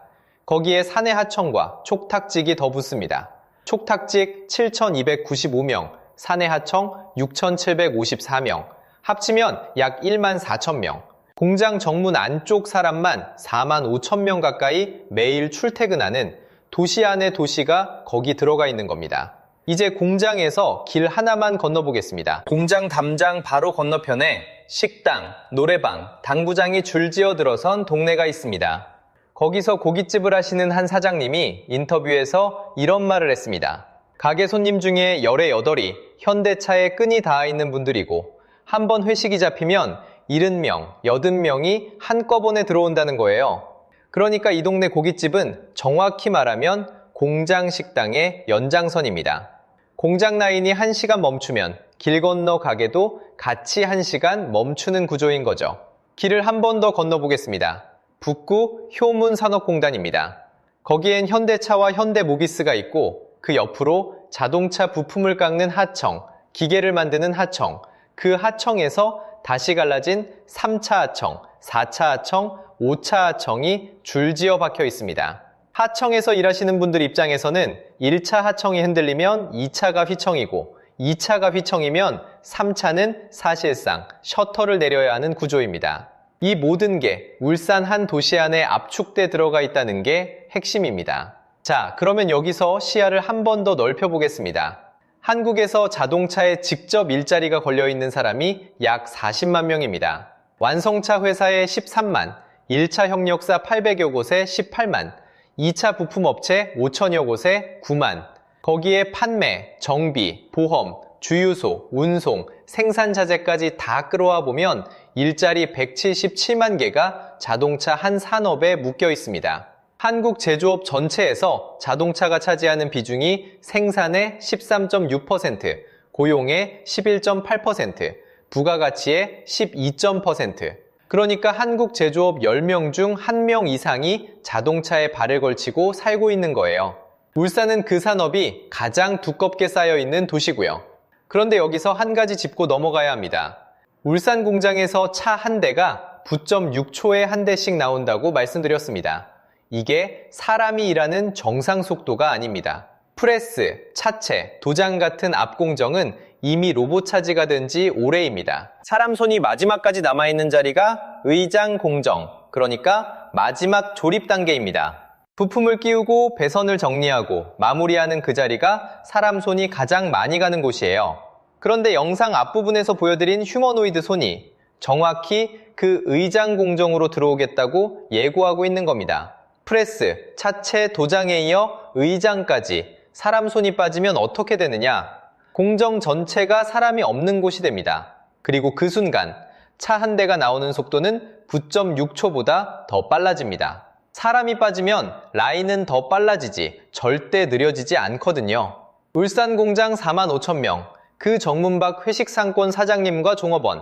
거기에 사내 하청과 촉탁직이 더 붙습니다. 촉탁직 7,295명, 사내 하청 6,754명, 합치면 약 1만 4,000명. 공장 정문 안쪽 사람만 4만 5천 명 가까이 매일 출퇴근하는 도시 안의 도시가 거기 들어가 있는 겁니다. 이제 공장에서 길 하나만 건너보겠습니다. 공장 담장 바로 건너편에 식당, 노래방, 당구장이 줄지어 들어선 동네가 있습니다. 거기서 고깃집을 하시는 한 사장님이 인터뷰에서 이런 말을 했습니다. 가게 손님 중에 18이 현대차에 끈이 닿아 있는 분들이고 한 번 회식이 잡히면 70명, 80명이 한꺼번에 들어온다는 거예요. 그러니까 이 동네 고깃집은 정확히 말하면 공장 식당의 연장선입니다. 공장 라인이 1시간 멈추면 길 건너 가게도 같이 1시간 멈추는 구조인 거죠. 길을 한 번 더 건너보겠습니다. 북구 효문산업공단입니다. 거기엔 현대차와 현대모비스가 있고 그 옆으로 자동차 부품을 깎는 하청, 기계를 만드는 하청, 그 하청에서 다시 갈라진 3차 하청, 4차 하청, 5차 하청이 줄지어 박혀 있습니다. 하청에서 일하시는 분들 입장에서는 1차 하청이 흔들리면 2차가 휘청이고 2차가 휘청이면 3차는 사실상 셔터를 내려야 하는 구조입니다. 이 모든 게 울산 한 도시 안에 압축돼 들어가 있다는 게 핵심입니다. 자, 그러면 여기서 시야를 한 번 더 넓혀보겠습니다. 한국에서 자동차에 직접 일자리가 걸려있는 사람이 약 40만 명입니다. 완성차 회사에 13만, 1차 협력사 800여 곳에 18만, 2차 부품업체 5천여 곳에 9만, 거기에 판매, 정비, 보험, 주유소, 운송, 생산 자재까지 다 끌어와 보면 일자리 177만 개가 자동차 한 산업에 묶여 있습니다. 한국 제조업 전체에서 자동차가 차지하는 비중이 생산의 13.6%, 고용의 11.8%, 부가가치의 12.%. 그러니까 한국 제조업 10명 중 1명 이상이 자동차에 발을 걸치고 살고 있는 거예요. 울산은 그 산업이 가장 두껍게 쌓여 있는 도시고요. 그런데 여기서 한 가지 짚고 넘어가야 합니다. 울산 공장에서 차 한 대가 9.6초에 한 대씩 나온다고 말씀드렸습니다. 이게 사람이 일하는 정상 속도가 아닙니다. 프레스, 차체, 도장 같은 앞 공정은 이미 로봇 차지가 된 지 오래입니다. 사람 손이 마지막까지 남아있는 자리가 의장 공정, 그러니까 마지막 조립 단계입니다. 부품을 끼우고 배선을 정리하고 마무리하는 그 자리가 사람 손이 가장 많이 가는 곳이에요. 그런데 영상 앞부분에서 보여드린 휴머노이드 손이 정확히 그 의장 공정으로 들어오겠다고 예고하고 있는 겁니다. 프레스, 차체, 도장에 이어 의장까지 사람 손이 빠지면 어떻게 되느냐? 공정 전체가 사람이 없는 곳이 됩니다. 그리고 그 순간 차 한 대가 나오는 속도는 9.6초보다 더 빨라집니다. 사람이 빠지면 라인은 더 빨라지지 절대 느려지지 않거든요. 울산 공장 45,000명, 그 정문 밖 회식상권 사장님과 종업원,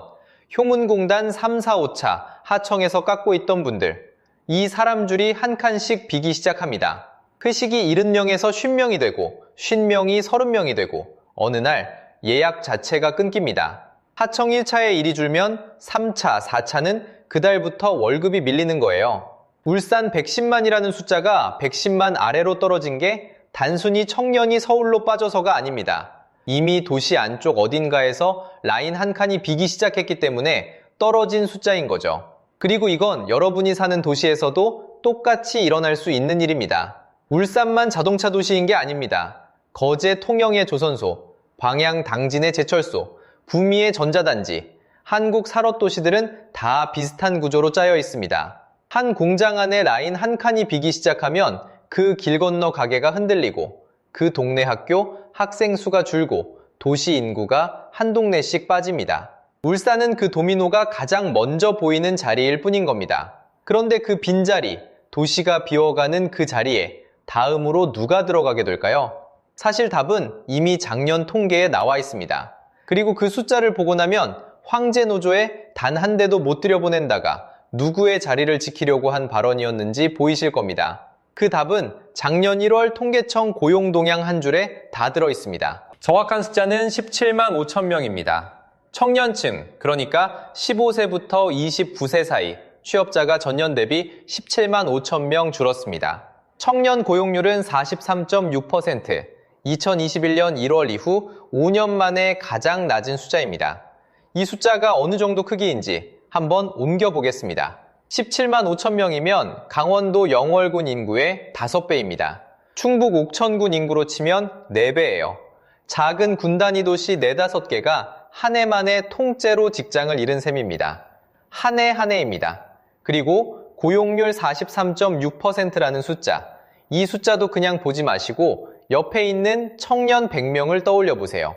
효문공단 3, 4, 5차 하청에서 깎고 있던 분들, 이 사람 줄이 한 칸씩 비기 시작합니다. 회식이 70명에서 50명이 되고 50명이 30명이 되고 어느 날 예약 자체가 끊깁니다. 하청 1차에 일이 줄면 3차, 4차는 그달부터 월급이 밀리는 거예요. 울산 110만이라는 숫자가 110만 아래로 떨어진 게 단순히 청년이 서울로 빠져서가 아닙니다. 이미 도시 안쪽 어딘가에서 라인 한 칸이 비기 시작했기 때문에 떨어진 숫자인 거죠. 그리고 이건 여러분이 사는 도시에서도 똑같이 일어날 수 있는 일입니다. 울산만 자동차 도시인 게 아닙니다. 거제 통영의 조선소, 광양 당진의 제철소, 구미의 전자단지, 한국 산업도시들은 다 비슷한 구조로 짜여 있습니다. 한 공장 안에 라인 한 칸이 비기 시작하면 그 길 건너 가게가 흔들리고 그 동네 학교 학생 수가 줄고 도시 인구가 한 동네씩 빠집니다. 울산은 그 도미노가 가장 먼저 보이는 자리일 뿐인 겁니다. 그런데 그 빈자리, 도시가 비어가는 그 자리에 다음으로 누가 들어가게 될까요? 사실 답은 이미 작년 통계에 나와 있습니다. 그리고 그 숫자를 보고 나면 황제 노조에 단 한 대도 못 들여보낸다가 누구의 자리를 지키려고 한 발언이었는지 보이실 겁니다. 그 답은 작년 1월 통계청 고용동향 한 줄에 다 들어 있습니다. 정확한 숫자는 17만 5천 명입니다. 청년층, 그러니까 15세부터 29세 사이 취업자가 전년 대비 17만 5천 명 줄었습니다. 청년 고용률은 43.6%, 2021년 1월 이후 5년 만에 가장 낮은 숫자입니다. 이 숫자가 어느 정도 크기인지 한번 옮겨보겠습니다. 17만 5천 명이면 강원도 영월군 인구의 5배입니다. 충북 옥천군 인구로 치면 4배예요. 작은 군 단위 도시 4, 5개가 한 해 만에 통째로 직장을 잃은 셈입니다. 한 해 한 해입니다. 그리고 고용률 43.6%라는 숫자, 이 숫자도 그냥 보지 마시고 옆에 있는 청년 100명을 떠올려 보세요.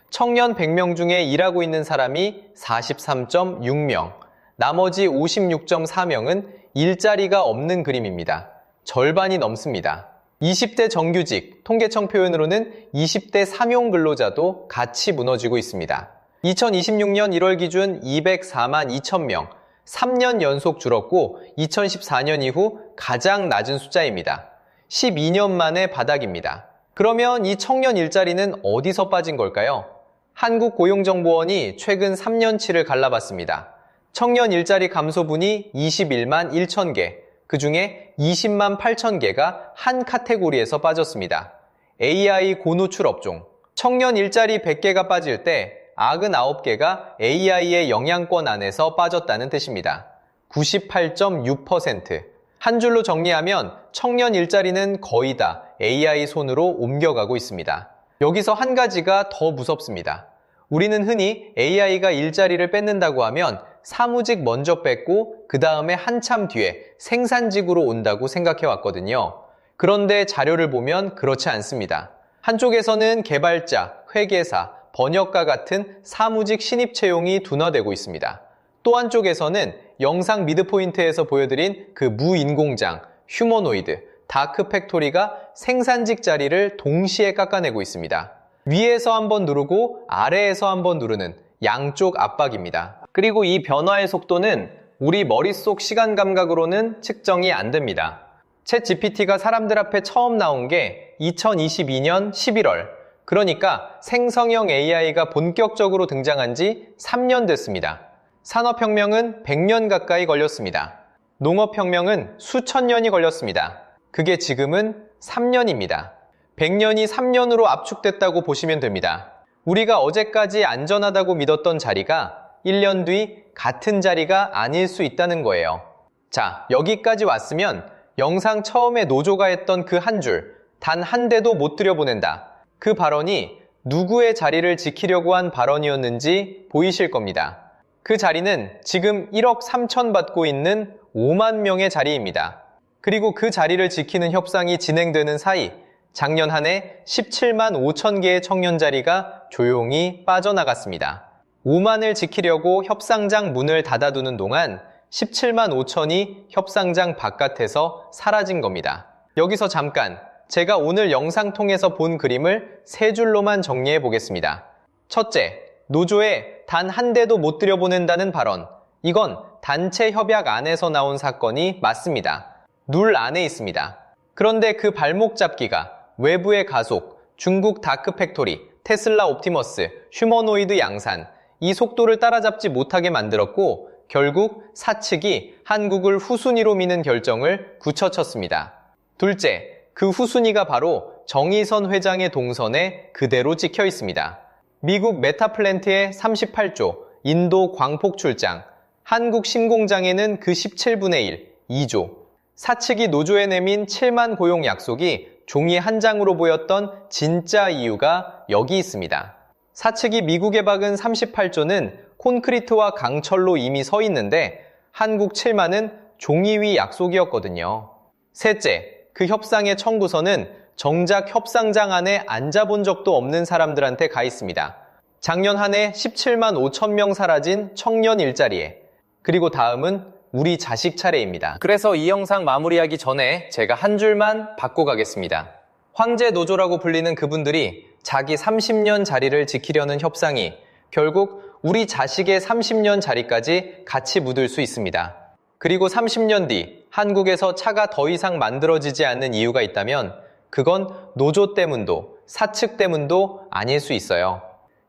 청년 100명 중에 일하고 있는 사람이 43.6명, 나머지 56.4명은 일자리가 없는 그림입니다. 절반이 넘습니다. 20대 정규직, 통계청 표현으로는 20대 삼용 근로자도 같이 무너지고 있습니다. 2026년 1월 기준 204만 2천 명, 3년 연속 줄었고 2014년 이후 가장 낮은 숫자입니다. 12년 만에 바닥입니다. 그러면 이 청년 일자리는 어디서 빠진 걸까요? 한국고용정보원이 최근 3년치를 갈라봤습니다. 청년 일자리 감소분이 21만 1천 개, 그 중에 20만 8천 개가 한 카테고리에서 빠졌습니다. AI 고노출 업종. 청년 일자리 100개가 빠질 때 99개가 AI의 영향권 안에서 빠졌다는 뜻입니다. 98.6%. 한 줄로 정리하면 청년 일자리는 거의 다 AI 손으로 옮겨가고 있습니다. 여기서 한 가지가 더 무섭습니다. 우리는 흔히 AI가 일자리를 뺏는다고 하면 사무직 먼저 뺏고 그 다음에 한참 뒤에 생산직으로 온다고 생각해 왔거든요. 그런데 자료를 보면 그렇지 않습니다. 한쪽에서는 개발자, 회계사, 번역가 같은 사무직 신입 채용이 둔화되고 있습니다. 또 한쪽에서는 영상 미드포인트에서 보여드린 그 무인공장, 휴머노이드, 다크 팩토리가 생산직 자리를 동시에 깎아내고 있습니다. 위에서 한번 누르고 아래에서 한번 누르는 양쪽 압박입니다. 그리고 이 변화의 속도는 우리 머릿속 시간 감각으로는 측정이 안 됩니다. 챗 GPT가 사람들 앞에 처음 나온 게 2022년 11월, 그러니까 생성형 AI가 본격적으로 등장한 지 3년 됐습니다. 산업혁명은 100년 가까이 걸렸습니다. 농업혁명은 수천 년이 걸렸습니다. 그게 지금은 3년입니다. 100년이 3년으로 압축됐다고 보시면 됩니다. 우리가 어제까지 안전하다고 믿었던 자리가 1년 뒤 같은 자리가 아닐 수 있다는 거예요. 자, 여기까지 왔으면 영상 처음에 노조가 했던 그 한 줄, 단 한 대도 못 들여보낸다. 그 발언이 누구의 자리를 지키려고 한 발언이었는지 보이실 겁니다. 그 자리는 지금 1억 3천 받고 있는 5만 명의 자리입니다. 그리고 그 자리를 지키는 협상이 진행되는 사이 작년 한 해 17만 5천 개의 청년 자리가 조용히 빠져나갔습니다. 5만을 지키려고 협상장 문을 닫아두는 동안 17만 5천이 협상장 바깥에서 사라진 겁니다. 여기서 잠깐 제가 오늘 영상 통해서 본 그림을 세 줄로만 정리해 보겠습니다. 첫째, 노조에 단 한 대도 못 들여보낸다는 발언. 이건 단체 협약 안에서 나온 사건이 맞습니다. 룰 안에 있습니다. 그런데 그 발목 잡기가 외부의 가속, 중국 다크 팩토리, 테슬라 옵티머스, 휴머노이드 양산, 이 속도를 따라잡지 못하게 만들었고 결국 사측이 한국을 후순위로 미는 결정을 굳혀쳤습니다. 둘째, 그 후순위가 바로 정의선 회장의 동선에 그대로 찍혀 있습니다. 미국 메타플랜트의 38조, 인도 광폭 출장, 한국 신공장에는 그 17분의 1, 2조. 사측이 노조에 내민 7만 고용 약속이 종이 한 장으로 보였던 진짜 이유가 여기 있습니다. 사측이 미국에 박은 38조는 콘크리트와 강철로 이미 서 있는데 한국 7만은 종이 위 약속이었거든요. 셋째, 그 협상의 청구서는 정작 협상장 안에 앉아본 적도 없는 사람들한테 가 있습니다. 작년 한 해 17만 5천 명 사라진 청년 일자리에. 그리고 다음은 우리 자식 차례입니다. 그래서 이 영상 마무리하기 전에 제가 한 줄만 받고 가겠습니다. 황제 노조라고 불리는 그분들이 자기 30년 자리를 지키려는 협상이 결국 우리 자식의 30년 자리까지 같이 묻을 수 있습니다. 그리고 30년 뒤 한국에서 차가 더 이상 만들어지지 않는 이유가 있다면 그건 노조 때문도 사측 때문도 아닐 수 있어요.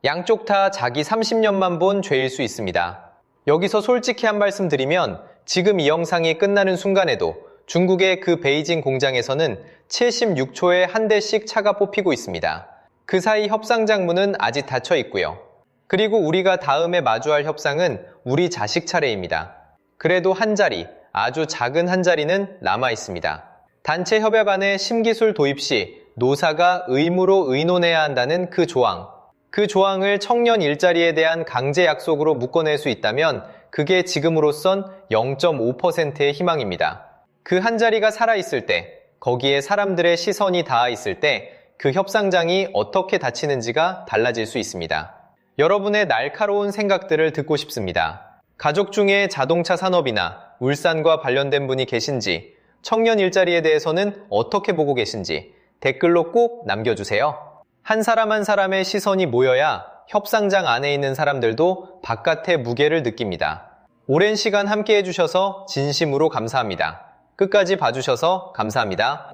양쪽 다 자기 30년만 본 죄일 수 있습니다. 여기서 솔직히 한 말씀 드리면 지금 이 영상이 끝나는 순간에도 중국의 그 베이징 공장에서는 76초에 한 대씩 차가 뽑히고 있습니다. 그 사이 협상장 문은 아직 닫혀 있고요. 그리고 우리가 다음에 마주할 협상은 우리 자식 차례입니다. 그래도 한 자리, 아주 작은 한 자리는 남아 있습니다. 단체 협약 안에 신기술 도입 시 노사가 의무로 의논해야 한다는 그 조항. 그 조항을 청년 일자리에 대한 강제 약속으로 묶어낼 수 있다면 그게 지금으로선 0.5%의 희망입니다. 그 한 자리가 살아있을 때, 거기에 사람들의 시선이 닿아 있을 때 그 협상장이 어떻게 닫히는지가 달라질 수 있습니다. 여러분의 날카로운 생각들을 듣고 싶습니다. 가족 중에 자동차 산업이나 울산과 관련된 분이 계신지, 청년 일자리에 대해서는 어떻게 보고 계신지 댓글로 꼭 남겨주세요. 한 사람 한 사람의 시선이 모여야 협상장 안에 있는 사람들도 바깥의 무게를 느낍니다. 오랜 시간 함께 해주셔서 진심으로 감사합니다. 끝까지 봐주셔서 감사합니다.